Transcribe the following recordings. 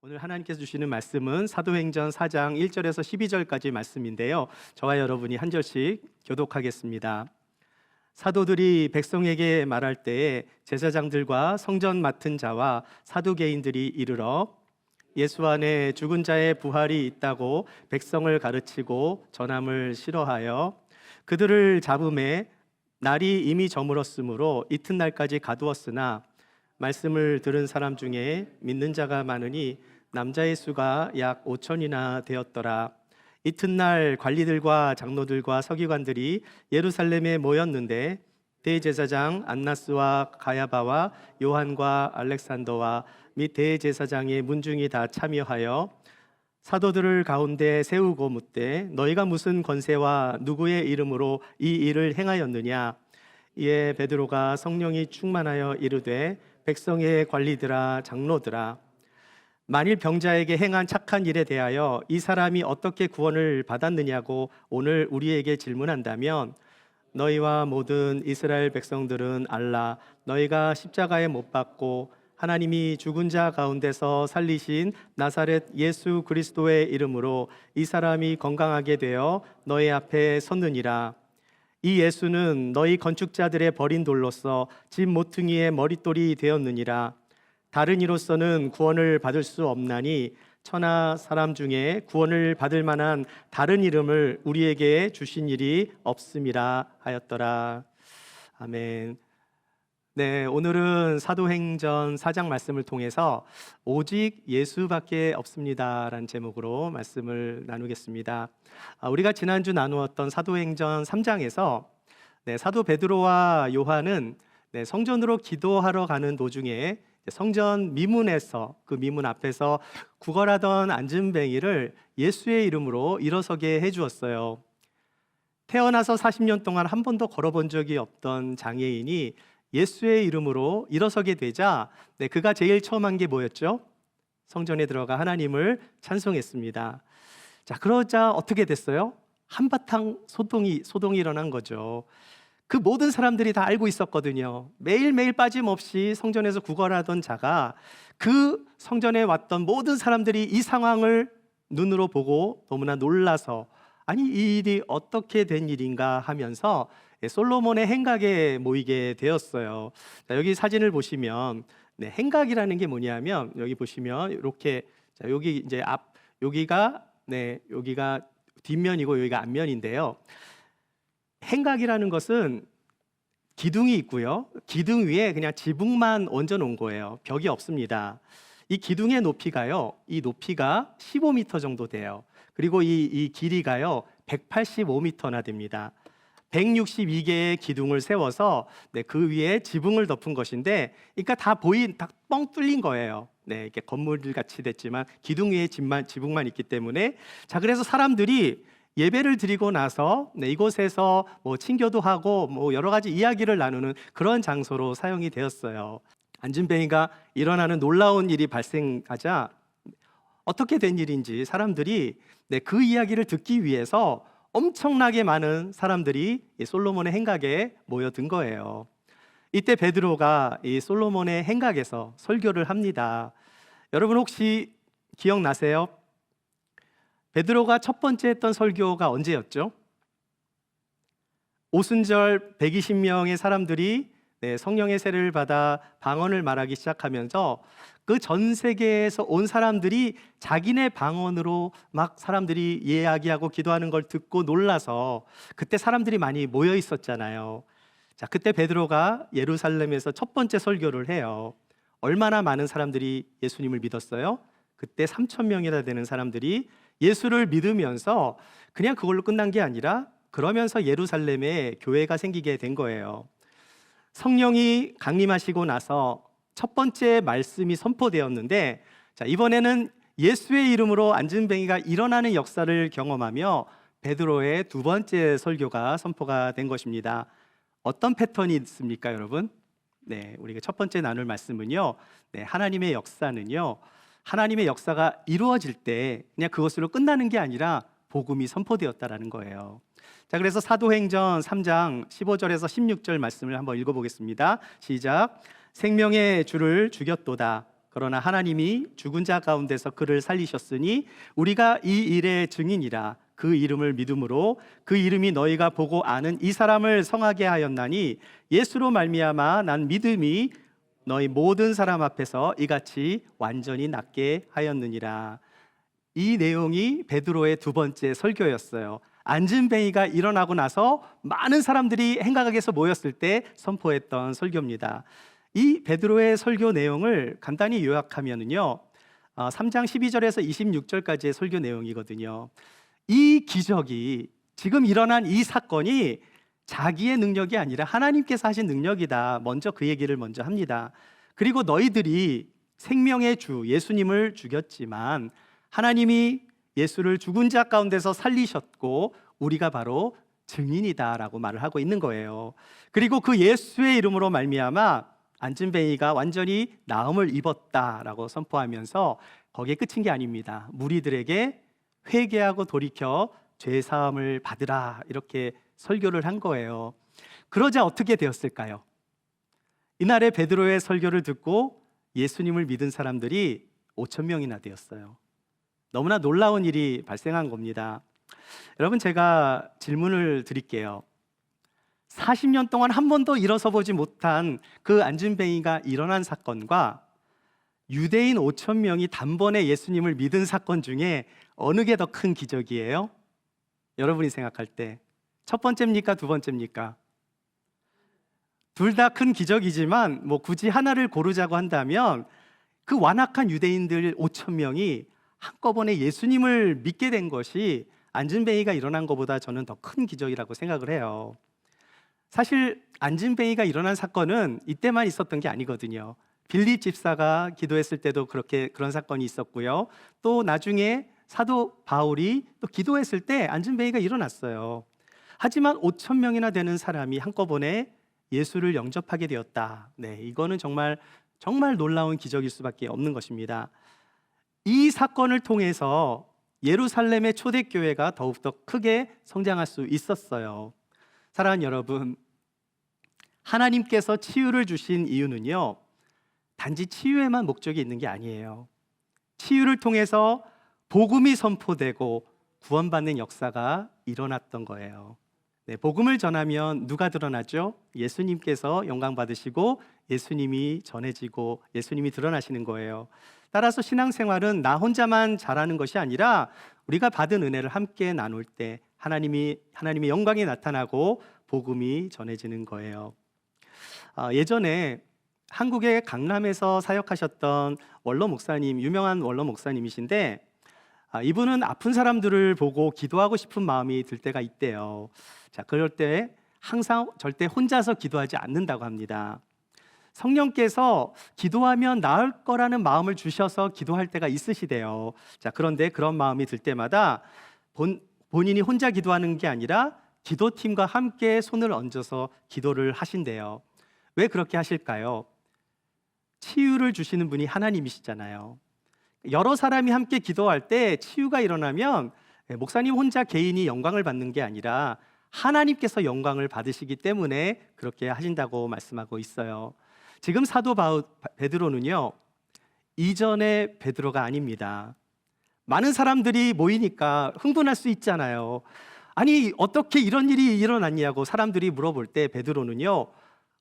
오늘 하나님께서 주시는 말씀은 사도행전 4장 1절에서 12절까지 말씀인데요. 저와 여러분이 한 절씩 교독하겠습니다. 사도들이 백성에게 말할 때에 제사장들과 성전 맡은 자와 사두개인들이 이르러 예수 안에 죽은 자의 부활이 있다고 백성을 가르치고 전함을 싫어하여 그들을 잡음에 날이 이미 저물었으므로 이튿날까지 가두었으나 말씀을 들은 사람 중에 믿는 자가 많으니 남자의 수가 약 5천이나 되었더라. 이튿날 관리들과 장로들과 서기관들이 예루살렘에 모였는데 대제사장 안나스와 가야바와 요한과 알렉산더와 및 대제사장의 문중이 다 참여하여 사도들을 가운데 세우고 묻되 너희가 무슨 권세와 누구의 이름으로 이 일을 행하였느냐. 이에 베드로가 성령이 충만하여 이르되 백성의 관리들아 장로들아, 만일 병자에게 행한 착한 일에 대하여 이 사람이 어떻게 구원을 받았느냐고 오늘 우리에게 질문한다면 너희와 모든 이스라엘 백성들은 알라. 너희가 십자가에 못 박고 하나님이 죽은 자 가운데서 살리신 나사렛 예수 그리스도의 이름으로 이 사람이 건강하게 되어 너희 앞에 섰느니라. 이 예수는 너희 건축자들의 버린 돌로서 집 모퉁이의 머릿돌이 되었느니라. 다른 이로서는 구원을 받을 수 없나니 천하 사람 중에 구원을 받을 만한 다른 이름을 우리에게 주신 일이 없음이라 하였더라. 아멘. 네, 오늘은 사도행전 4장 말씀을 통해서 오직 예수밖에 없습니다라는 제목으로 말씀을 나누겠습니다. 우리가 지난주 나누었던 사도행전 3장에서 사도 베드로와 요한은 성전으로 기도하러 가는 도중에 성전 미문에서, 그 미문 앞에서 구걸하던 안진뱅이를 예수의 이름으로 일어서게 해주었어요. 태어나서 40년 동안 한 번도 걸어본 적이 없던 장애인이 예수의 이름으로 일어서게 되자 그가 제일 처음 한 게 뭐였죠? 성전에 들어가 하나님을 찬송했습니다. 자, 그러자 어떻게 됐어요? 한바탕 소동이 일어난 거죠. 그 모든 사람들이 다 알고 있었거든요. 매일매일 빠짐없이 성전에서 구걸하던 자가 그 성전에 왔던 모든 사람들이 이 상황을 눈으로 보고 너무나 놀라서 아니 이 일이 어떻게 된 일인가 하면서 솔로몬의 행각에 모이게 되었어요. 자, 여기 사진을 보시면 행각이라는 게 뭐냐면 여기 보시면 이렇게 여기 이제 여기가 뒷면이고 여기가 앞면인데요. 행각이라는 것은 기둥이 있고요. 기둥 위에 그냥 지붕만 얹어 놓은 거예요. 벽이 없습니다. 이 기둥의 높이가요. 이 높이가 15m 정도 돼요. 그리고 이 길이가요. 185m나 됩니다. 162개의 기둥을 세워서 그 위에 지붕을 덮은 것인데, 그러니까 다 뻥 뚫린 거예요. 이렇게 건물 같이 됐지만 기둥 위에 지붕만 있기 때문에 자, 그래서 사람들이 예배를 드리고 나서 이곳에서 친교도 하고 여러 가지 이야기를 나누는 그런 장소로 사용이 되었어요. 안진뱅이가 일어나는 놀라운 일이 발생하자 어떻게 된 일인지 사람들이 그 이야기를 듣기 위해서 엄청나게 많은 사람들이 이 솔로몬의 행각에 모여든 거예요. 이때 베드로가 이 솔로몬의 행각에서 설교를 합니다. 여러분 혹시 기억나세요? 베드로가 첫 번째 했던 설교가 언제였죠? 오순절 120명의 사람들이 성령의 세례를 받아 방언을 말하기 시작하면서 그 전 세계에서 온 사람들이 자기네 방언으로 막 사람들이 이야기하고 기도하는 걸 듣고 놀라서 그때 사람들이 많이 모여 있었잖아요. 자, 그때 베드로가 예루살렘에서 첫 번째 설교를 해요. 얼마나 많은 사람들이 예수님을 믿었어요? 그때 3,000명이나 되는 사람들이 예수를 믿으면서 그냥 그걸로 끝난 게 아니라 그러면서 예루살렘에 교회가 생기게 된 거예요. 성령이 강림하시고 나서 첫 번째 말씀이 선포되었는데, 자, 이번에는 예수의 이름으로 안진뱅이가 일어나는 역사를 경험하며 베드로의 두 번째 설교가 선포가 된 것입니다. 어떤 패턴이 있습니까, 여러분? 우리가 첫 번째 나눌 말씀은요, 하나님의 역사는요, 하나님의 역사가 이루어질 때 그냥 그것으로 끝나는 게 아니라 복음이 선포되었다라는 거예요. 자, 그래서 사도행전 3장 15절에서 16절 말씀을 한번 읽어보겠습니다. 시작. 생명의 주를 죽였도다. 그러나 하나님이 죽은 자 가운데서 그를 살리셨으니 우리가 이 일의 증인이라. 그 이름을 믿음으로 그 이름이 너희가 보고 아는 이 사람을 성하게 하였나니 예수로 말미암아 난 믿음이 너희 모든 사람 앞에서 이같이 완전히 낫게 하였느니라. 이 내용이 베드로의 두 번째 설교였어요. 안진뱅이가 일어나고 나서 많은 사람들이 행각에서 모였을 때 선포했던 설교입니다. 이 베드로의 설교 내용을 간단히 요약하면요, 3장 12절에서 26절까지의 설교 내용이거든요. 이 기적이, 지금 일어난 이 사건이 자기의 능력이 아니라 하나님께서 하신 능력이다. 먼저 그 얘기를 먼저 합니다. 그리고 너희들이 생명의 주 예수님을 죽였지만 하나님이 예수를 죽은 자 가운데서 살리셨고 우리가 바로 증인이다라고 말을 하고 있는 거예요. 그리고 그 예수의 이름으로 말미암아 안진뱅이가 완전히 나음을 입었다라고 선포하면서 거기에 끝인 게 아닙니다. 무리들에게 회개하고 돌이켜 죄 사함을 받으라, 이렇게 설교를 한 거예요. 그러자 어떻게 되었을까요? 이날의 베드로의 설교를 듣고 예수님을 믿은 사람들이 5천 명이나 되었어요. 너무나 놀라운 일이 발생한 겁니다. 여러분, 제가 질문을 드릴게요. 40년 동안 한 번도 일어서 보지 못한 그 안진뱅이가 일어난 사건과 유대인 5천 명이 단번에 예수님을 믿은 사건 중에 어느 게 더 큰 기적이에요? 여러분이 생각할 때 첫 번째입니까? 두 번째입니까? 둘 다 큰 기적이지만 굳이 하나를 고르자고 한다면 그 완악한 유대인들 5천 명이 한꺼번에 예수님을 믿게 된 것이 안진뱅이가 일어난 것보다 저는 더 큰 기적이라고 생각을 해요. 사실 안진뱅이가 일어난 사건은 이때만 있었던 게 아니거든요. 빌립 집사가 기도했을 때도 그런 사건이 있었고요. 또 나중에 사도 바울이 또 기도했을 때 안진뱅이가 일어났어요. 하지만 5천 명이나 되는 사람이 한꺼번에 예수를 영접하게 되었다. 이거는 정말 놀라운 기적일 수밖에 없는 것입니다. 이 사건을 통해서 예루살렘의 초대교회가 더욱더 크게 성장할 수 있었어요. 사랑하는 여러분, 하나님께서 치유를 주신 이유는요, 단지 치유에만 목적이 있는 게 아니에요. 치유를 통해서 복음이 선포되고 구원받는 역사가 일어났던 거예요. 복음을 전하면 누가 드러나죠? 예수님께서 영광 받으시고 예수님이 전해지고 예수님이 드러나시는 거예요. 따라서 신앙생활은 나 혼자만 잘하는 것이 아니라 우리가 받은 은혜를 함께 나눌 때 하나님의 영광이 나타나고 복음이 전해지는 거예요. 예전에 한국의 강남에서 사역하셨던 원로 목사님, 유명한 원로 목사님이신데 이분은 아픈 사람들을 보고 기도하고 싶은 마음이 들 때가 있대요. 그럴 때 항상 절대 혼자서 기도하지 않는다고 합니다. 성령께서 기도하면 나을 거라는 마음을 주셔서 기도할 때가 있으시대요. 그런데 그런 마음이 들 때마다 본인이 혼자 기도하는 게 아니라 기도팀과 함께 손을 얹어서 기도를 하신대요. 왜 그렇게 하실까요? 치유를 주시는 분이 하나님이시잖아요. 여러 사람이 함께 기도할 때 치유가 일어나면 목사님 혼자 개인이 영광을 받는 게 아니라 하나님께서 영광을 받으시기 때문에 그렇게 하신다고 말씀하고 있어요. 지금 사도 베드로는요, 이전의 베드로가 아닙니다. 많은 사람들이 모이니까 흥분할 수 있잖아요. 아니, 어떻게 이런 일이 일어났냐고 사람들이 물어볼 때 베드로는요,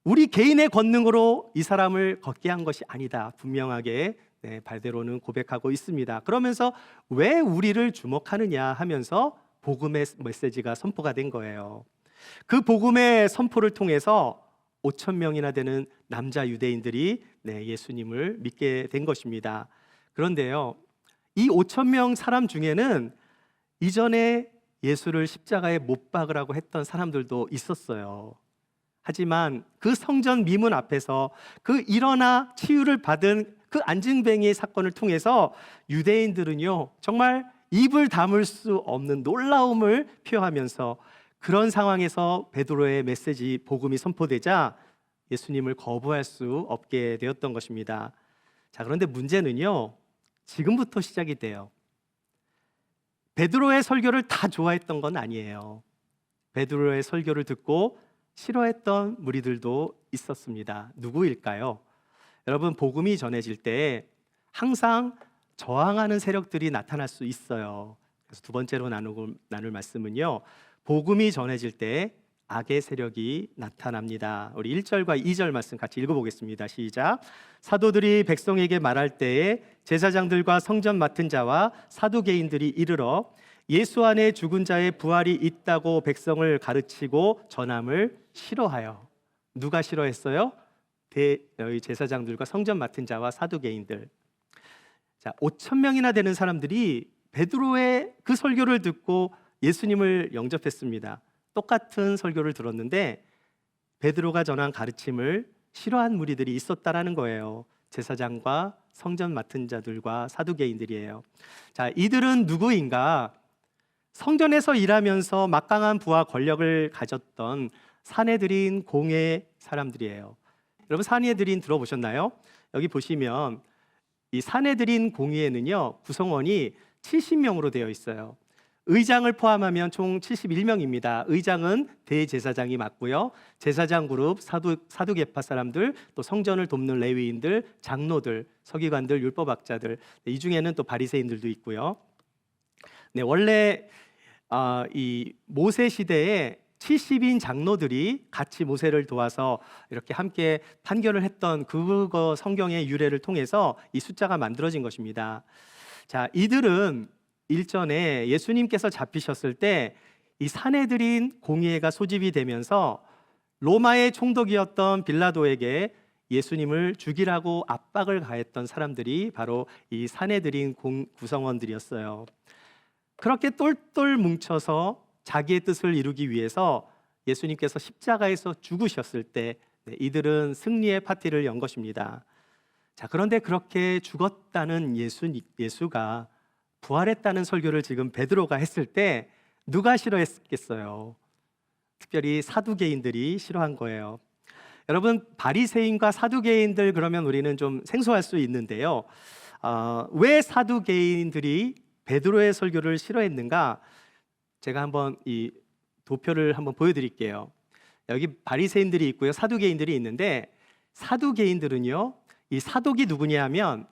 우리 개인의 권능으로 이 사람을 걷게 한 것이 아니다, 분명하게 베드로는 고백하고 있습니다. 그러면서 왜 우리를 주목하느냐 하면서 복음의 메시지가 선포가 된 거예요. 그 복음의 선포를 통해서 5천 명이나 되는 남자 유대인들이 예수님을 믿게 된 것입니다. 그런데요, 이 5천 명 사람 중에는 이전에 예수를 십자가에 못 박으라고 했던 사람들도 있었어요. 하지만 그 성전 미문 앞에서 그 일어나 치유를 받은 그 안진뱅이의 사건을 통해서 유대인들은요, 정말 입을 다물 수 없는 놀라움을 표하면서 그런 상황에서 베드로의 메시지 복음이 선포되자 예수님을 거부할 수 없게 되었던 것입니다. 그런데 문제는요, 지금부터 시작이 돼요. 베드로의 설교를 다 좋아했던 건 아니에요. 베드로의 설교를 듣고 싫어했던 무리들도 있었습니다. 누구일까요? 여러분, 복음이 전해질 때 항상 저항하는 세력들이 나타날 수 있어요. 그래서 두 번째로 나눌 말씀은요, 복음이 전해질 때 악의 세력이 나타납니다. 우리 1절과 2절 말씀 같이 읽어보겠습니다. 시작. 사도들이 백성에게 말할 때에 제사장들과 성전 맡은 자와 사두개인들이 이르러 예수 안에 죽은 자의 부활이 있다고 백성을 가르치고 전함을 싫어하여. 누가 싫어했어요? 제사장들과 성전 맡은 자와 사두개인들. 자, 5천 명이나 되는 사람들이 베드로의 그 설교를 듣고 예수님을 영접했습니다. 똑같은 설교를 들었는데 베드로가 전한 가르침을 싫어한 무리들이 있었다라는 거예요. 제사장과 성전 맡은 자들과 사두개인들이에요. 자, 이들은 누구인가? 성전에서 일하면서 막강한 부와 권력을 가졌던 사내들인 공회 사람들이에요. 여러분, 사내들인 들어보셨나요? 여기 보시면 이 사내들인 공회에는요, 구성원이 70명으로 되어 있어요. 의장을 포함하면 총 71명입니다. 의장은 대제사장이 맡고요. 제사장 그룹, 사두개파 사람들, 또 성전을 돕는 레위인들, 장로들, 서기관들, 율법학자들, 이 중에는 또 바리새인들도 있고요. 네, 원래 이 모세 시대에 70인 장로들이 같이 모세를 도와서 이렇게 함께 판결을 했던 그거 성경의 유래를 통해서 이 숫자가 만들어진 것입니다. 자, 이들은 일전에 예수님께서 잡히셨을 때 이 사내들인 공의회가 소집이 되면서 로마의 총독이었던 빌라도에게 예수님을 죽이라고 압박을 가했던 사람들이 바로 이 사내들인 구성원들이었어요. 그렇게 똘똘 뭉쳐서 자기의 뜻을 이루기 위해서 예수님께서 십자가에서 죽으셨을 때 이들은 승리의 파티를 연 것입니다. 자, 그런데 그렇게 죽었다는 예수가 부활했다는 설교를 지금 베드로가 했을 때 누가 싫어했겠어요? 특별히 사두개인들이 싫어한 거예요. 여러분, 바리새인과 사두개인들 그러면 우리는 좀 생소할 수 있는데요. 왜 사두개인들이 베드로의 설교를 싫어했는가? 제가 한번 이 도표를 한번 보여드릴게요. 여기 바리새인들이 있고요, 사두개인들이 있는데 사두개인들은요, 이 사독이 누구냐면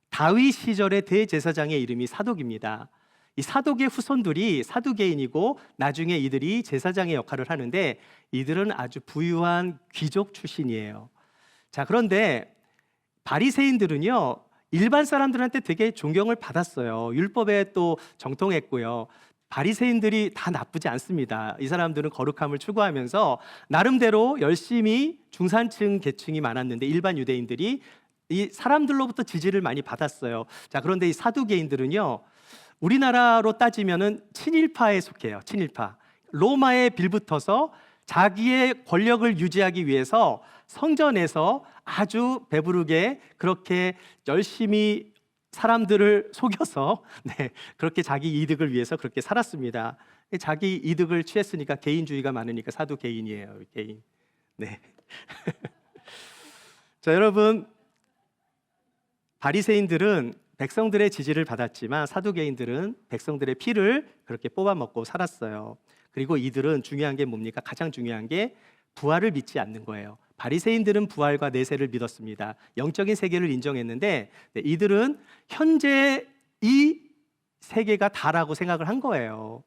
다윗 시절의 대제사장의 이름이 사독입니다. 이 사독의 후손들이 사두개인이고 나중에 이들이 제사장의 역할을 하는데 이들은 아주 부유한 귀족 출신이에요. 자, 그런데 바리새인들은요, 일반 사람들한테 되게 존경을 받았어요. 율법에 또 정통했고요. 바리새인들이 다 나쁘지 않습니다. 이 사람들은 거룩함을 추구하면서 나름대로 열심히 중산층 계층이 많았는데 일반 유대인들이 이 사람들로부터 지지를 많이 받았어요. 자, 그런데 이 사두개인들은요, 우리나라로 따지면은 친일파에 속해요. 친일파. 로마에 빌붙어서 자기의 권력을 유지하기 위해서 성전에서 아주 배부르게 그렇게 열심히 사람들을 속여서 그렇게 자기 이득을 위해서 그렇게 살았습니다. 자기 이득을 취했으니까 개인주의가 많으니까 사두개인이에요. 개인. 네. 자, 여러분, 바리새인들은 백성들의 지지를 받았지만 사두개인들은 백성들의 피를 그렇게 뽑아먹고 살았어요. 그리고 이들은 중요한 게 뭡니까? 가장 중요한 게 부활을 믿지 않는 거예요. 바리새인들은 부활과 내세를 믿었습니다. 영적인 세계를 인정했는데 이들은 현재 이 세계가 다라고 생각을 한 거예요.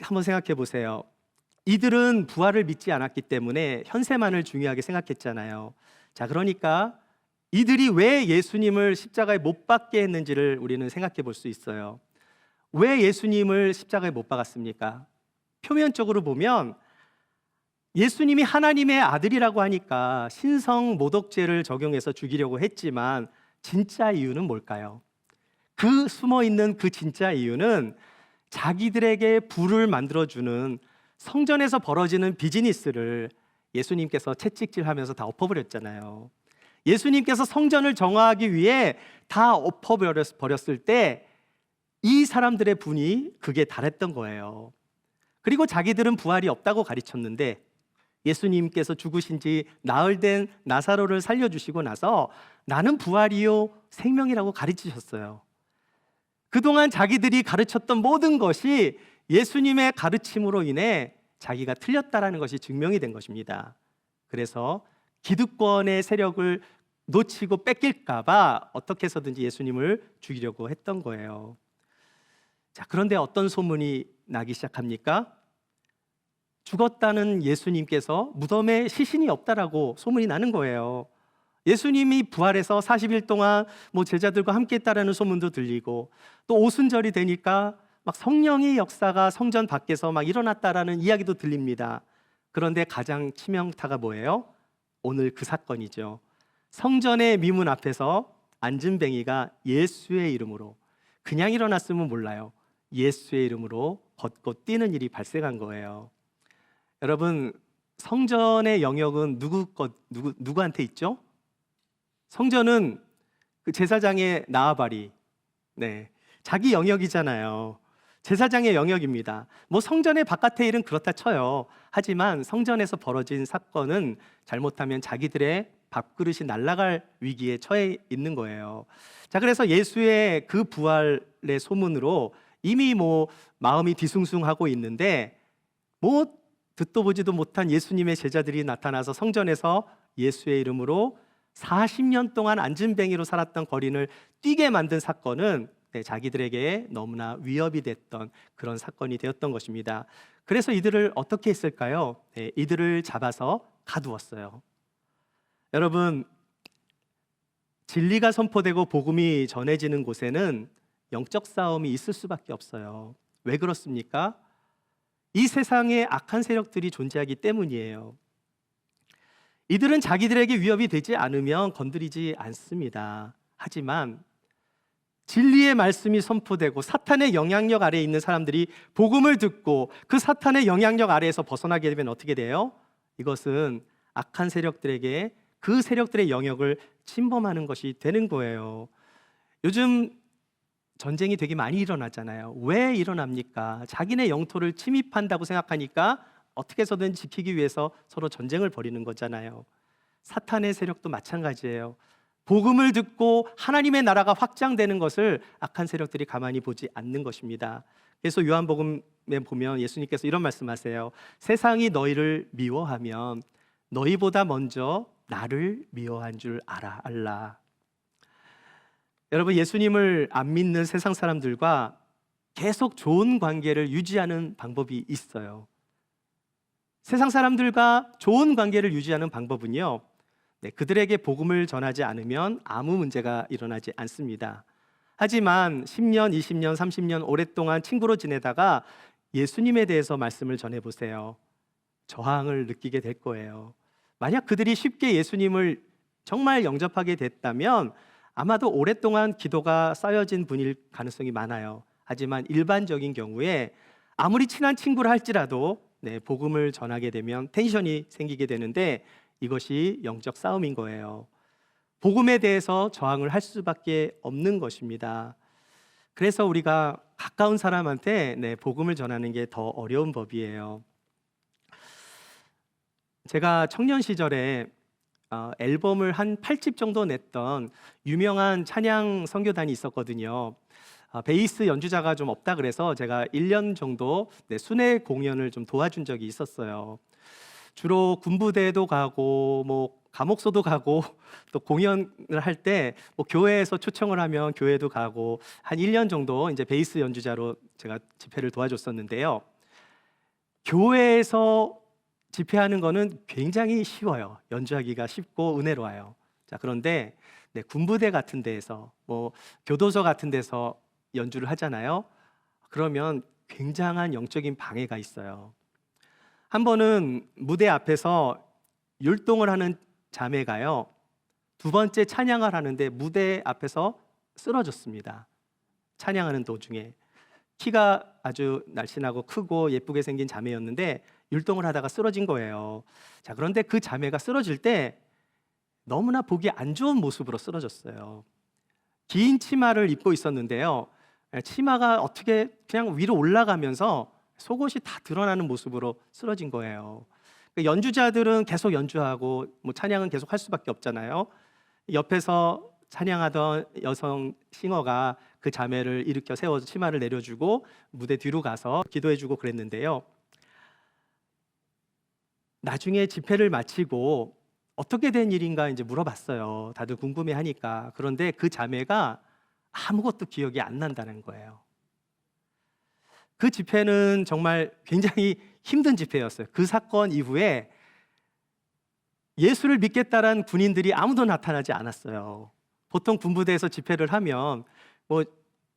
한번 생각해 보세요. 이들은 부활을 믿지 않았기 때문에 현세만을 중요하게 생각했잖아요. 자, 그러니까 이들이 왜 예수님을 십자가에 못 박게 했는지를 우리는 생각해 볼 수 있어요. 왜 예수님을 십자가에 못 박았습니까? 표면적으로 보면 예수님이 하나님의 아들이라고 하니까 신성 모독죄를 적용해서 죽이려고 했지만 진짜 이유는 뭘까요? 그 숨어있는 그 진짜 이유는 자기들에게 부를 만들어주는 성전에서 벌어지는 비즈니스를 예수님께서 채찍질하면서 다 엎어버렸잖아요. 예수님께서 성전을 정화하기 위해 다 엎어버렸을 때 이 사람들의 분이 그게 달했던 거예요. 그리고 자기들은 부활이 없다고 가르쳤는데 예수님께서 죽으신 지 나흘 된 나사로를 살려주시고 나서 나는 부활이요 생명이라고 가르치셨어요. 그동안 자기들이 가르쳤던 모든 것이 예수님의 가르침으로 인해 자기가 틀렸다라는 것이 증명이 된 것입니다. 그래서 기득권의 세력을 놓치고 뺏길까봐 어떻게 해서든지 예수님을 죽이려고 했던 거예요. 자, 그런데 어떤 소문이 나기 시작합니까? 죽었다는 예수님께서 무덤에 시신이 없다라고 소문이 나는 거예요. 예수님이 부활해서 40일 동안 제자들과 함께 했다라는 소문도 들리고, 또 오순절이 되니까 막 성령의 역사가 성전 밖에서 막 일어났다라는 이야기도 들립니다. 그런데 가장 치명타가 뭐예요? 오늘 그 사건이죠. 성전의 미문 앞에서 안진뱅이가 예수의 이름으로, 그냥 일어났으면 몰라요, 예수의 이름으로 걷고 뛰는 일이 발생한 거예요. 여러분, 성전의 영역은 누구한테 있죠? 성전은 그 제사장의 나아바리, 자기 영역이잖아요. 제사장의 영역입니다. 성전의 바깥의 일은 그렇다 쳐요. 하지만 성전에서 벌어진 사건은 잘못하면 자기들의 밥그릇이 날아갈 위기에 처해 있는 거예요. 자, 그래서 예수의 그 부활의 소문으로 이미 마음이 뒤숭숭하고 있는데, 듣도 보지도 못한 예수님의 제자들이 나타나서 성전에서 예수의 이름으로 40년 동안 안진뱅이로 살았던 거린을 뛰게 만든 사건은 자기들에게 너무나 위협이 됐던 그런 사건이 되었던 것입니다. 그래서 이들을 어떻게 했을까요? 이들을 잡아서 가두었어요. 여러분, 진리가 선포되고 복음이 전해지는 곳에는 영적 싸움이 있을 수밖에 없어요. 왜 그렇습니까? 이 세상에 악한 세력들이 존재하기 때문이에요. 이들은 자기들에게 위협이 되지 않으면 건드리지 않습니다. 하지만 진리의 말씀이 선포되고 사탄의 영향력 아래에 있는 사람들이 복음을 듣고 그 사탄의 영향력 아래에서 벗어나게 되면 어떻게 돼요? 이것은 악한 세력들에게 그 세력들의 영역을 침범하는 것이 되는 거예요. 요즘 전쟁이 되게 많이 일어나잖아요. 왜 일어납니까? 자기네 영토를 침입한다고 생각하니까 어떻게 해서든 지키기 위해서 서로 전쟁을 벌이는 거잖아요. 사탄의 세력도 마찬가지예요. 복음을 듣고 하나님의 나라가 확장되는 것을 악한 세력들이 가만히 보지 않는 것입니다. 그래서 요한복음에 보면 예수님께서 이런 말씀하세요. 세상이 너희를 미워하면 너희보다 먼저 나를 미워한 줄 알라. 여러분, 예수님을 안 믿는 세상 사람들과 계속 좋은 관계를 유지하는 방법이 있어요. 세상 사람들과 좋은 관계를 유지하는 방법은요, 그들에게 복음을 전하지 않으면 아무 문제가 일어나지 않습니다. 하지만 10년, 20년, 30년 오랫동안 친구로 지내다가 예수님에 대해서 말씀을 전해보세요. 저항을 느끼게 될 거예요. 만약 그들이 쉽게 예수님을 정말 영접하게 됐다면 아마도 오랫동안 기도가 쌓여진 분일 가능성이 많아요. 하지만 일반적인 경우에 아무리 친한 친구라 할지라도 복음을 전하게 되면 텐션이 생기게 되는데, 이것이 영적 싸움인 거예요. 복음에 대해서 저항을 할 수밖에 없는 것입니다. 그래서 우리가 가까운 사람한테 복음을 전하는 게 더 어려운 법이에요. 제가 청년 시절에 앨범을 한 8집 정도 냈던 유명한 찬양 선교단이 있었거든요. 베이스 연주자가 좀 없다 그래서 제가 1년 정도 순회 공연을 좀 도와준 적이 있었어요. 주로 군부대도 가고 감옥소도 가고 또 공연을 할 때 교회에서 초청을 하면 교회도 가고 한 1년 정도 이제 베이스 연주자로 제가 집회를 도와줬었는데요. 교회에서 집회하는 거는 굉장히 쉬워요. 연주하기가 쉽고 은혜로워요. 자, 그런데 군부대 같은 데에서 교도소 같은 데서 연주를 하잖아요. 그러면 굉장한 영적인 방해가 있어요. 한 번은 무대 앞에서 율동을 하는 자매가요, 두 번째 찬양을 하는데 무대 앞에서 쓰러졌습니다. 찬양하는 도중에. 키가 아주 날씬하고 크고 예쁘게 생긴 자매였는데 율동을 하다가 쓰러진 거예요. 자, 그런데 그 자매가 쓰러질 때 너무나 보기 안 좋은 모습으로 쓰러졌어요. 긴 치마를 입고 있었는데요, 치마가 어떻게 그냥 위로 올라가면서 속옷이 다 드러나는 모습으로 쓰러진 거예요. 연주자들은 계속 연주하고 찬양은 계속 할 수밖에 없잖아요. 옆에서 찬양하던 여성 싱어가 그 자매를 일으켜 세워서 치마를 내려주고 무대 뒤로 가서 기도해주고 그랬는데요. 나중에 집회를 마치고 어떻게 된 일인가 이제 물어봤어요. 다들 궁금해하니까. 그런데 그 자매가 아무것도 기억이 안 난다는 거예요. 그 집회는 정말 굉장히 힘든 집회였어요. 그 사건 이후에 예수를 믿겠다라는 군인들이 아무도 나타나지 않았어요. 보통 군부대에서 집회를 하면 뭐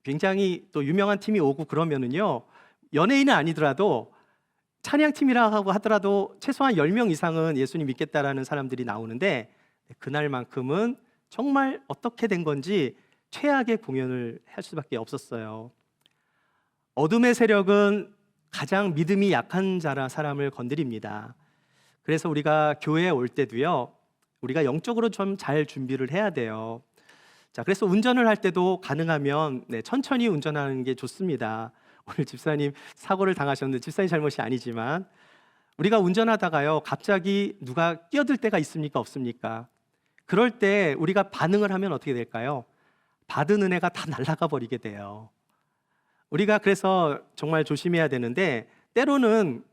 굉장히 또 유명한 팀이 오고 그러면은요, 연예인은 아니더라도 찬양팀이라고 하더라도 최소한 10명 이상은 예수님 믿겠다라는 사람들이 나오는데, 그날만큼은 정말 어떻게 된 건지 최악의 공연을 할 수밖에 없었어요. 어둠의 세력은 가장 믿음이 약한 사람을 건드립니다. 그래서 우리가 교회에 올 때도요, 우리가 영적으로 좀 잘 준비를 해야 돼요. 자, 그래서 운전을 할 때도 가능하면 천천히 운전하는 게 좋습니다. 오늘 집사님 사고를 당하셨는데 집사님 잘못이 아니지만, 우리가 운전하다가요, 갑자기 누가 끼어들 때가 있습니까? 없습니까? 그럴 때 우리가 반응을 하면 어떻게 될까요? 받은 은혜가 다 날아가 버리게 돼요. 우리가 그래서 정말 조심해야 되는데, 때로는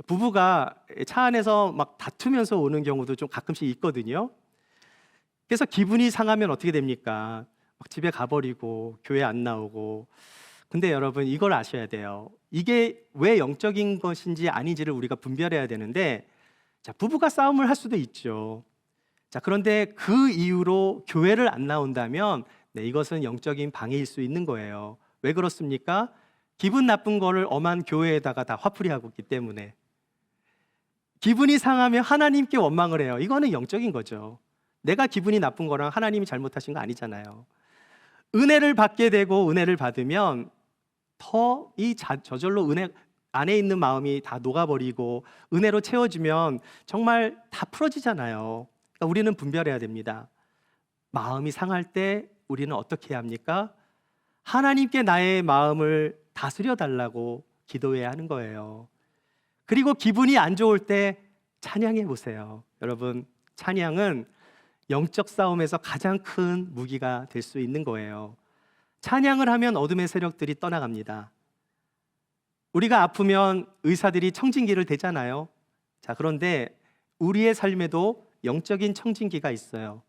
부부가 차 안에서 막 다투면서 오는 경우도 좀 가끔씩 있거든요. 그래서 기분이 상하면 어떻게 됩니까? 막 집에 가버리고 교회 안 나오고. 근데 여러분, 이걸 아셔야 돼요. 이게 왜 영적인 것인지 아닌지를 우리가 분별해야 되는데, 자, 부부가 싸움을 할 수도 있죠. 자, 그런데 그 이유로 교회를 안 나온다면 이것은 영적인 방해일 수 있는 거예요. 왜 그렇습니까? 기분 나쁜 거를 엄한 교회에다가 다 화풀이하고 있기 때문에. 기분이 상하면 하나님께 원망을 해요. 이거는 영적인 거죠. 내가 기분이 나쁜 거랑 하나님이 잘못하신 거 아니잖아요. 은혜를 받게 되고 은혜를 받으면 더 저절로 은혜 안에 있는 마음이 다 녹아버리고 은혜로 채워지면 정말 다 풀어지잖아요. 그러니까 우리는 분별해야 됩니다. 마음이 상할 때 우리는 어떻게 해야 합니까? 하나님께 나의 마음을 다스려 달라고 기도해야 하는 거예요. 그리고 기분이 안 좋을 때 찬양해 보세요. 여러분, 찬양은 영적 싸움에서 가장 큰 무기가 될 수 있는 거예요. 찬양을 하면 어둠의 세력들이 떠나갑니다. 우리가 아프면 의사들이 청진기를 대잖아요. 자, 그런데 우리의 삶에도 영적인 청진기가 있어요.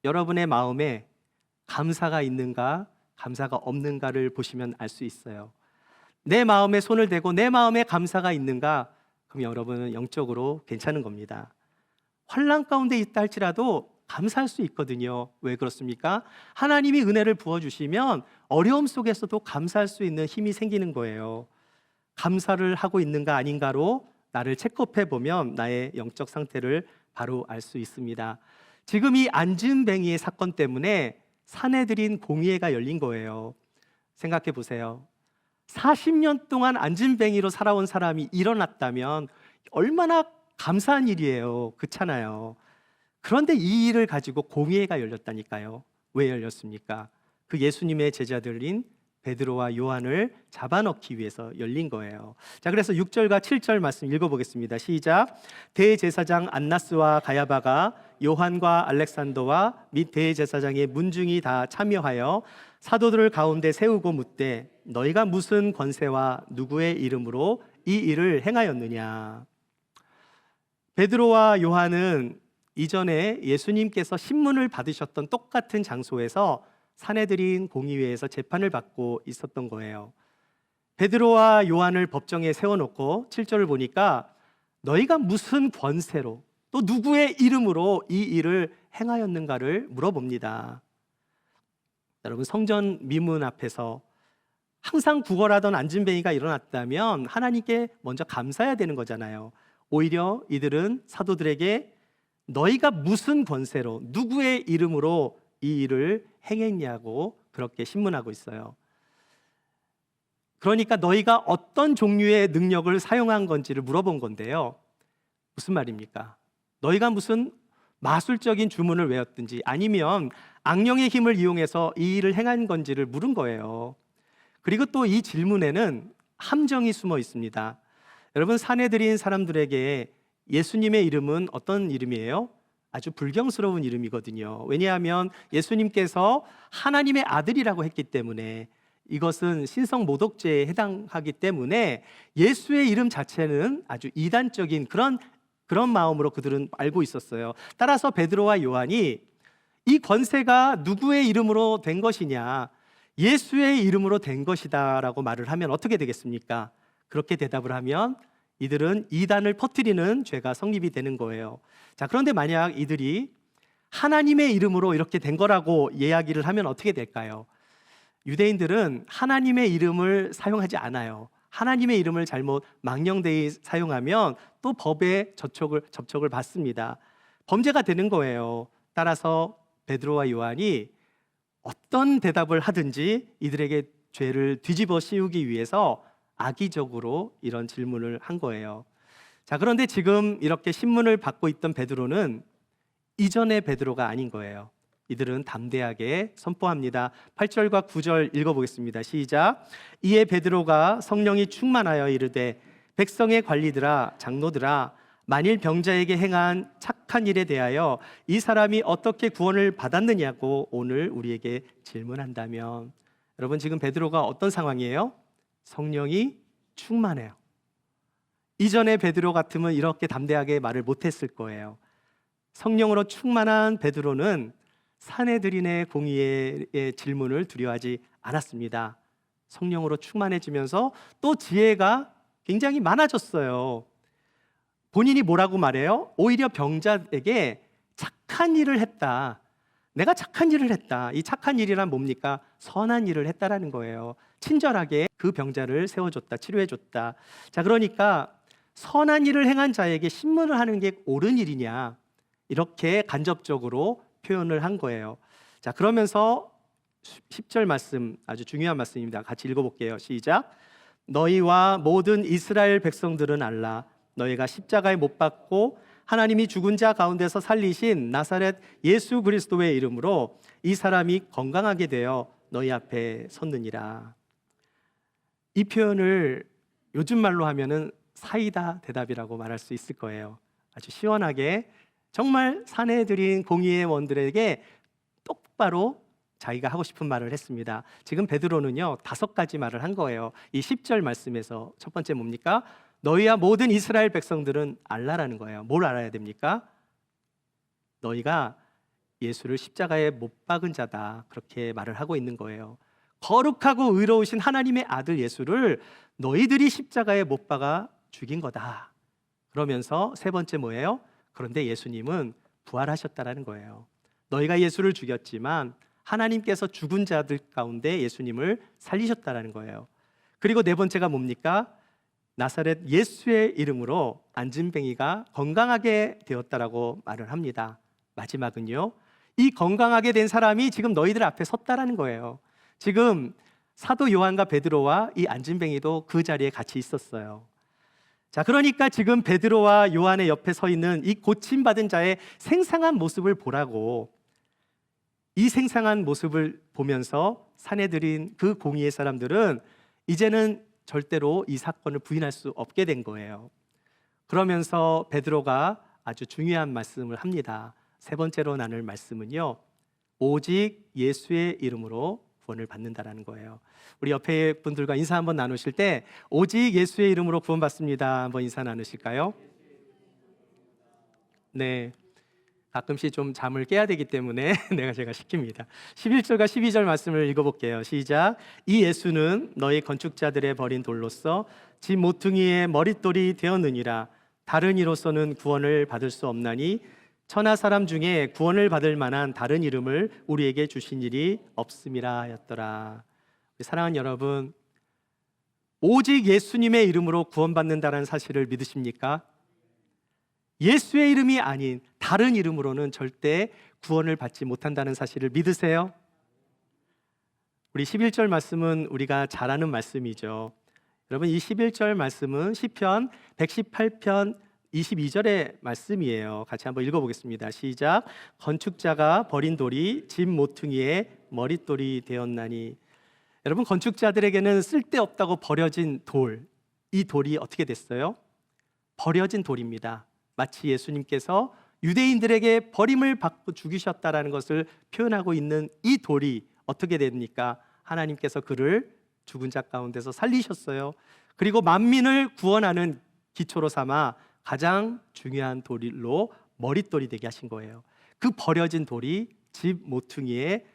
여러분의 마음에 감사가 있는가, 감사가 없는가를 보시면 알 수 있어요. 내 마음에 손을 대고 내 마음에 감사가 있는가? 그럼 여러분은 영적으로 괜찮은 겁니다. 환난 가운데 있다 할지라도 감사할 수 있거든요. 왜 그렇습니까? 하나님이 은혜를 부어주시면 어려움 속에서도 감사할 수 있는 힘이 생기는 거예요. 감사를 하고 있는가 아닌가로 나를 체크업해 보면 나의 영적 상태를 바로 알 수 있습니다. 지금 이 안진뱅이의 사건 때문에 사내들인 공의회가 열린 거예요. 생각해 보세요. 40년 동안 안진뱅이로 살아온 사람이 일어났다면 얼마나 감사한 일이에요. 그렇잖아요. 그런데 이 일을 가지고 공의회가 열렸다니까요. 왜 열렸습니까? 그 예수님의 제자들인 베드로와 요한을 잡아넣기 위해서 열린 거예요. 자, 그래서 6절과 7절 말씀 읽어보겠습니다. 시작. 대제사장 안나스와 가야바가 요한과 알렉산더와 및 대제사장의 문중이 다 참여하여 사도들을 가운데 세우고 묻되 너희가 무슨 권세와 누구의 이름으로 이 일을 행하였느냐. 베드로와 요한은 이전에 예수님께서 신문을 받으셨던 똑같은 장소에서 사내들인 공의회에서 재판을 받고 있었던 거예요. 베드로와 요한을 법정에 세워놓고 7절을 보니까 너희가 무슨 권세로 또 누구의 이름으로 이 일을 행하였는가를 물어봅니다. 여러분, 성전 미문 앞에서 항상 구걸하던 안진뱅이가 일어났다면 하나님께 먼저 감사해야 되는 거잖아요. 오히려 이들은 사도들에게 너희가 무슨 권세로 누구의 이름으로 이 일을 행했냐고 그렇게 신문하고 있어요. 그러니까 너희가 어떤 종류의 능력을 사용한 건지를 물어본 건데요. 무슨 말입니까? 너희가 무슨 마술적인 주문을 외웠든지 아니면 악령의 힘을 이용해서 이 일을 행한 건지를 물은 거예요. 그리고 또 이 질문에는 함정이 숨어 있습니다. 여러분, 사내들인 사람들에게 예수님의 이름은 어떤 이름이에요? 아주 불경스러운 이름이거든요. 왜냐하면 예수님께서 하나님의 아들이라고 했기 때문에, 이것은 신성 모독죄에 해당하기 때문에 예수의 이름 자체는 아주 이단적인 그런 그런 마음으로 그들은 알고 있었어요. 따라서 베드로와 요한이 이 권세가 누구의 이름으로 된 것이냐, 예수의 이름으로 된 것이다라고 말을 하면 어떻게 되겠습니까? 그렇게 대답을 하면 이들은 이단을 퍼뜨리는 죄가 성립이 되는 거예요. 자, 그런데 만약 이들이 하나님의 이름으로 이렇게 된 거라고 이야기를 하면 어떻게 될까요? 유대인들은 하나님의 이름을 사용하지 않아요. 하나님의 이름을 잘못 망령되이 사용하면 또 법에 접촉을 받습니다. 범죄가 되는 거예요. 따라서 베드로와 요한이 어떤 대답을 하든지 이들에게 죄를 뒤집어 씌우기 위해서 악의적으로 이런 질문을 한 거예요. 자, 그런데 지금 이렇게 신문을 받고 있던 베드로는 이전의 베드로가 아닌 거예요. 이들은 담대하게 선포합니다. 8절과 9절 읽어보겠습니다. 시작. 이에 베드로가 성령이 충만하여 이르되 백성의 관리들아 장로들아 만일 병자에게 행한 착한 일에 대하여 이 사람이 어떻게 구원을 받았느냐고 오늘 우리에게 질문한다면, 여러분 지금 베드로가 어떤 상황이에요? 성령이 충만해요. 이전에 베드로 같으면 이렇게 담대하게 말을 못했을 거예요. 성령으로 충만한 베드로는 산헤드린의 공의의 질문을 두려워하지 않았습니다. 성령으로 충만해지면서 또 지혜가 굉장히 많아졌어요. 본인이 뭐라고 말해요? 오히려 병자에게 착한 일을 했다. 내가 착한 일을 했다. 이 착한 일이란 뭡니까? 선한 일을 했다라는 거예요. 친절하게 그 병자를 세워줬다, 치료해줬다. 자, 그러니까 선한 일을 행한 자에게 신문을 하는 게 옳은 일이냐, 이렇게 간접적으로 표현을 한 거예요. 자, 그러면서 10절 말씀, 아주 중요한 말씀입니다. 같이 읽어볼게요. 시작. 너희와 모든 이스라엘 백성들은 알라. 너희가 십자가에 못 박고 하나님이 죽은 자 가운데서 살리신 나사렛 예수 그리스도의 이름으로 이 사람이 건강하게 되어 너희 앞에 섰느니라. 이 표현을 요즘 말로 하면은 사이다 대답이라고 말할 수 있을 거예요. 아주 시원하게 정말 산헤드린 공의의 원들에게 똑바로 자기가 하고 싶은 말을 했습니다. 지금 베드로는요 5가지 말을 한 거예요. 이 10절 말씀에서 첫 번째 뭡니까? 너희와 모든 이스라엘 백성들은 알라라는 거예요. 뭘 알아야 됩니까? 너희가 예수를 십자가에 못 박은 자다, 그렇게 말을 하고 있는 거예요. 거룩하고 의로우신 하나님의 아들 예수를 너희들이 십자가에 못 박아 죽인 거다. 그러면서 세 번째 뭐예요? 그런데 예수님은 부활하셨다라는 거예요. 너희가 예수를 죽였지만 하나님께서 죽은 자들 가운데 예수님을 살리셨다라는 거예요. 그리고 네 번째가 뭡니까? 나사렛 예수의 이름으로 안진뱅이가 건강하게 되었다라고 말을 합니다. 마지막은요, 이 건강하게 된 사람이 지금 너희들 앞에 섰다라는 거예요. 지금 사도 요한과 베드로와 이 안진뱅이도 그 자리에 같이 있었어요. 자, 그러니까 지금 베드로와 요한의 옆에 서 있는 이 고침받은 자의 생생한 모습을 보라고, 이 생생한 모습을 보면서 산헤드린 그 공의의 사람들은 이제는 절대로 이 사건을 부인할 수 없게 된 거예요. 그러면서 베드로가 아주 중요한 말씀을 합니다. 세 번째로 나눌 말씀은요, 오직 예수의 이름으로 구원을 받는다라는 거예요. 우리 옆에 분들과 인사 한번 나누실 때 오직 예수의 이름으로 구원받습니다, 한번 인사 나누실까요? 네, 가끔씩 좀 잠을 깨야 되기 때문에 제가 시킵니다. 11절과 12절 말씀을 읽어볼게요. 시작. 이 예수는 너희 건축자들의 버린 돌로서 집 모퉁이의 머릿돌이 되었느니라. 다른 이로서는 구원을 받을 수 없나니 천하 사람 중에 구원을 받을 만한 다른 이름을 우리에게 주신 일이 없음이라 하였더라. 사랑하는 여러분, 오직 예수님의 이름으로 구원받는다는 사실을 믿으십니까? 예수의 이름이 아닌 다른 이름으로는 절대 구원을 받지 못한다는 사실을 믿으세요? 우리 11절 말씀은 우리가 잘 아는 말씀이죠. 여러분, 이 11절 말씀은 시편 118편 22절의 말씀이에요. 같이 한번 읽어보겠습니다. 시작. 건축자가 버린 돌이 집 모퉁이의 머릿돌이 되었나니. 여러분, 건축자들에게는 쓸데없다고 버려진 돌, 이 돌이 어떻게 됐어요? 버려진 돌입니다. 마치 예수님께서 유대인들에게 버림을 받고 죽이셨다라는 것을 표현하고 있는 이 돌이 어떻게 됩니까? 하나님께서 그를 죽은 자 가운데서 살리셨어요. 그리고 만민을 구원하는 기초로 삼아 가장 중요한 돌로 머릿돌이 되게 하신 거예요. 그 버려진 돌이 집 모퉁이의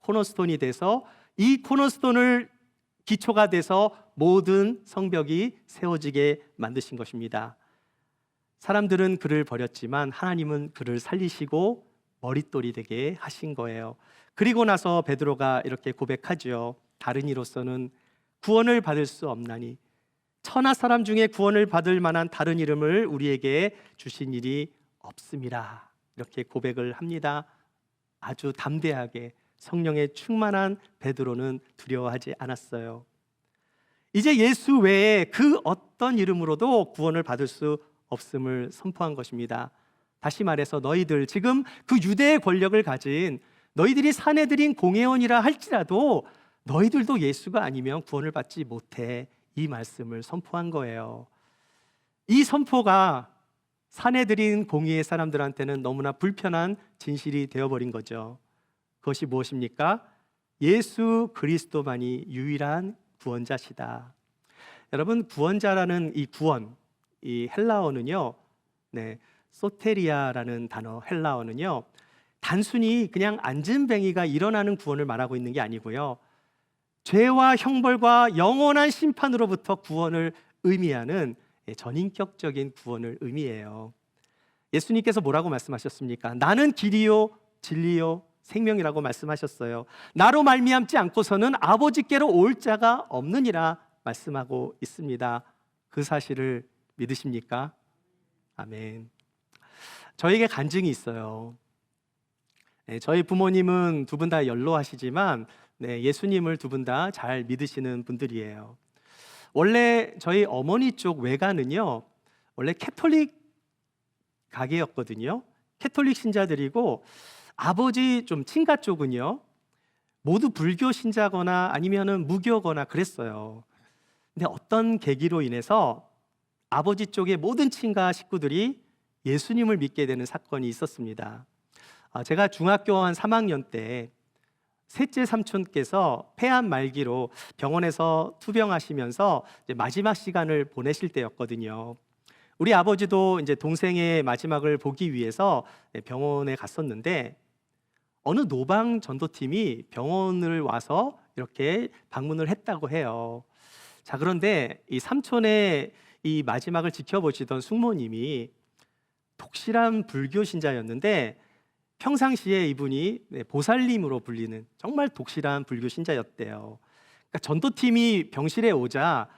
코너스톤이 돼서 이 코너스톤을 기초가 돼서 모든 성벽이 세워지게 만드신 것입니다. 사람들은 그를 버렸지만 하나님은 그를 살리시고 머릿돌이 되게 하신 거예요. 그리고 나서 베드로가 이렇게 고백하죠. 다른 이로서는 구원을 받을 수 없나니 천하 사람 중에 구원을 받을 만한 다른 이름을 우리에게 주신 일이 없음이라. 이렇게 고백을 합니다. 아주 담대하게 성령에 충만한 베드로는 두려워하지 않았어요. 이제 예수 외에 그 어떤 이름으로도 구원을 받을 수 없음을 선포한 것입니다. 다시 말해서 너희들 지금 그 유대의 권력을 가진 너희들이 사내들인 공회원이라 할지라도 너희들도 예수가 아니면 구원을 받지 못해. 이 말씀을 선포한 거예요. 이 선포가 사내들인 공의의 사람들한테는 너무나 불편한 진실이 되어버린 거죠. 그것이 무엇입니까? 예수 그리스도만이 유일한 구원자시다. 여러분, 구원자라는 이 구원, 이 헬라어는요, 소테리아라는 단어 헬라어는요, 단순히 그냥 앉은뱅이가 일어나는 구원을 말하고 있는 게 아니고요, 죄와 형벌과 영원한 심판으로부터 구원을 의미하는 전인격적인 구원을 의미해요. 예수님께서 뭐라고 말씀하셨습니까? 나는 길이요 진리요 생명이라고 말씀하셨어요. 나로 말미암지 않고서는 아버지께로 올 자가 없느니라 말씀하고 있습니다. 그 사실을 믿으십니까? 아멘. 저에게 간증이 있어요. 저희 부모님은 두 분 다 연로하시지만 예수님을 두 분 다 잘 믿으시는 분들이에요. 원래 저희 어머니 쪽 외가는요, 원래 캐톨릭 가게였거든요. 캐톨릭 신자들이고 아버지 좀 친가 쪽은요, 모두 불교 신자거나 아니면은 무교거나 그랬어요. 근데 어떤 계기로 인해서 아버지 쪽의 모든 친가 식구들이 예수님을 믿게 되는 사건이 있었습니다. 제가 중학교 한 3학년 때 셋째 삼촌께서 폐암 말기로 병원에서 투병하시면서 이제 마지막 시간을 보내실 때였거든요. 우리 아버지도 이제 동생의 마지막을 보기 위해서 병원에 갔었는데 어느 노방 전도팀이 병원을 와서 이렇게 방문을 했다고 해요. 자, 그런데 이 삼촌의 이 마지막을 지켜보시던 숙모님이 독실한 불교 신자였는데 평상시에 이분이 보살님으로 불리는 정말 독실한 불교 신자였대요. 그러니까 전도팀이 병실에 오자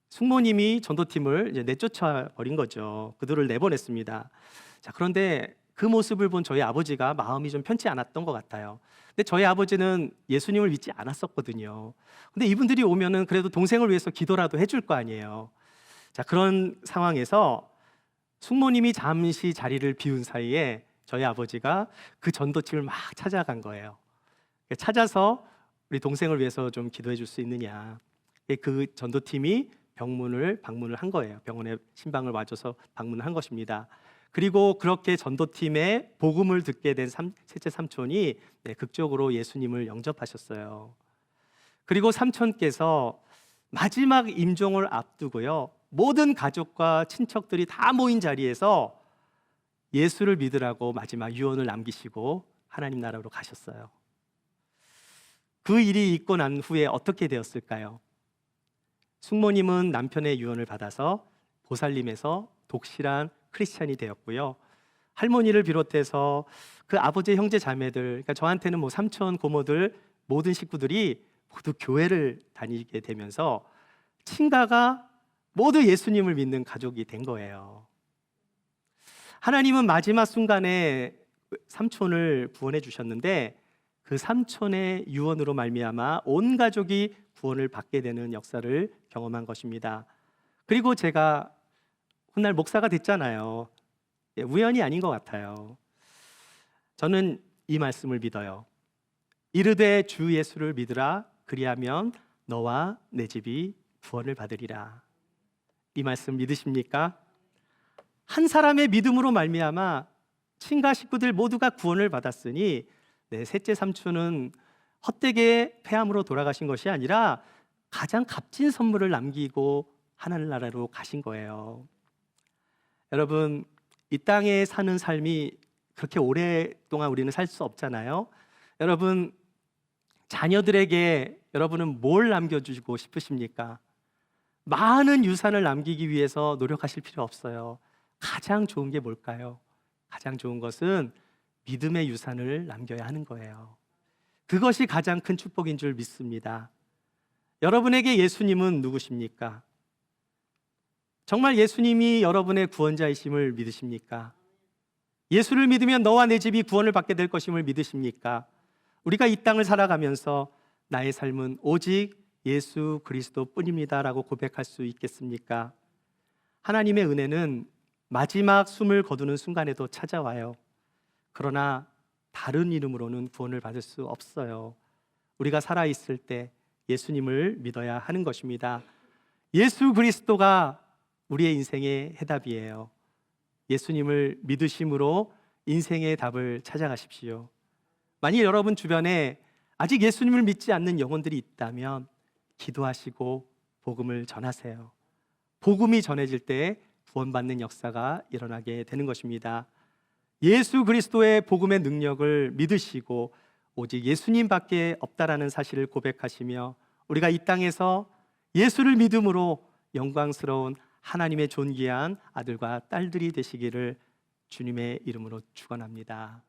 숙모님이 전도팀을 이제 내쫓아 버린 거죠. 그들을 내보냈습니다. 자, 그런데 그 모습을 본 저희 아버지가 마음이 좀 편치 않았던 것 같아요. 근데 저희 아버지는 예수님을 믿지 않았었거든요. 근데 이분들이 오면은 그래도 동생을 위해서 기도라도 해줄 거 아니에요. 자, 그런 상황에서 숙모님이 잠시 자리를 비운 사이에 저희 아버지가 그 전도팀을 막 찾아간 거예요. 찾아서 우리 동생을 위해서 좀 기도해 줄 수 있느냐. 그 전도팀이 방문을 한 거예요. 병원에 신방을 와줘서 방문을 한 것입니다. 그리고 그렇게 전도팀의 복음을 듣게 된 셋째 삼촌이 극적으로 예수님을 영접하셨어요. 그리고 삼촌께서 마지막 임종을 앞두고요, 모든 가족과 친척들이 다 모인 자리에서 예수를 믿으라고 마지막 유언을 남기시고 하나님 나라로 가셨어요. 그 일이 있고 난 후에 어떻게 되었을까요? 숙모님은 남편의 유언을 받아서 보살님에서 독실한 크리스찬이 되었고요. 할머니를 비롯해서 그 아버지의 형제 자매들, 그러니까 저한테는 뭐 삼촌, 고모들 모든 식구들이 모두 교회를 다니게 되면서 친가가 모두 예수님을 믿는 가족이 된 거예요. 하나님은 마지막 순간에 삼촌을 구원해 주셨는데 그 삼촌의 유언으로 말미암아 온 가족이 구원을 받게 되는 역사를 경험한 것입니다. 그리고 제가 훗날 목사가 됐잖아요. 우연이 아닌 것 같아요. 저는 이 말씀을 믿어요. 이르되 주 예수를 믿으라. 그리하면 너와 내 집이 구원을 받으리라. 이 말씀 믿으십니까? 한 사람의 믿음으로 말미암아 친가 식구들 모두가 구원을 받았으니 셋째 삼촌은 헛되게 폐암으로 돌아가신 것이 아니라 가장 값진 선물을 남기고 하늘나라로 가신 거예요. 여러분, 이 땅에 사는 삶이 그렇게 오랫동안 우리는 살 수 없잖아요. 여러분, 자녀들에게 여러분은 뭘 남겨주고 싶으십니까? 많은 유산을 남기기 위해서 노력하실 필요 없어요. 가장 좋은 게 뭘까요? 가장 좋은 것은 믿음의 유산을 남겨야 하는 거예요. 그것이 가장 큰 축복인 줄 믿습니다. 여러분에게 예수님은 누구십니까? 정말 예수님이 여러분의 구원자이심을 믿으십니까? 예수를 믿으면 너와 내 집이 구원을 받게 될 것임을 믿으십니까? 우리가 이 땅을 살아가면서 나의 삶은 오직 예수 그리스도뿐입니다라고 고백할 수 있겠습니까? 하나님의 은혜는 마지막 숨을 거두는 순간에도 찾아와요. 그러나 다른 이름으로는 구원을 받을 수 없어요. 우리가 살아있을 때 예수님을 믿어야 하는 것입니다. 예수 그리스도가 우리의 인생의 해답이에요. 예수님을 믿으심으로 인생의 답을 찾아가십시오. 만일 여러분 주변에 아직 예수님을 믿지 않는 영혼들이 있다면 기도하시고 복음을 전하세요. 복음이 전해질 때 구원받는 역사가 일어나게 되는 것입니다. 예수 그리스도의 복음의 능력을 믿으시고 오직 예수님밖에 없다라는 사실을 고백하시며 우리가 이 땅에서 예수를 믿음으로 영광스러운 하나님의 존귀한 아들과 딸들이 되시기를 주님의 이름으로 축원합니다.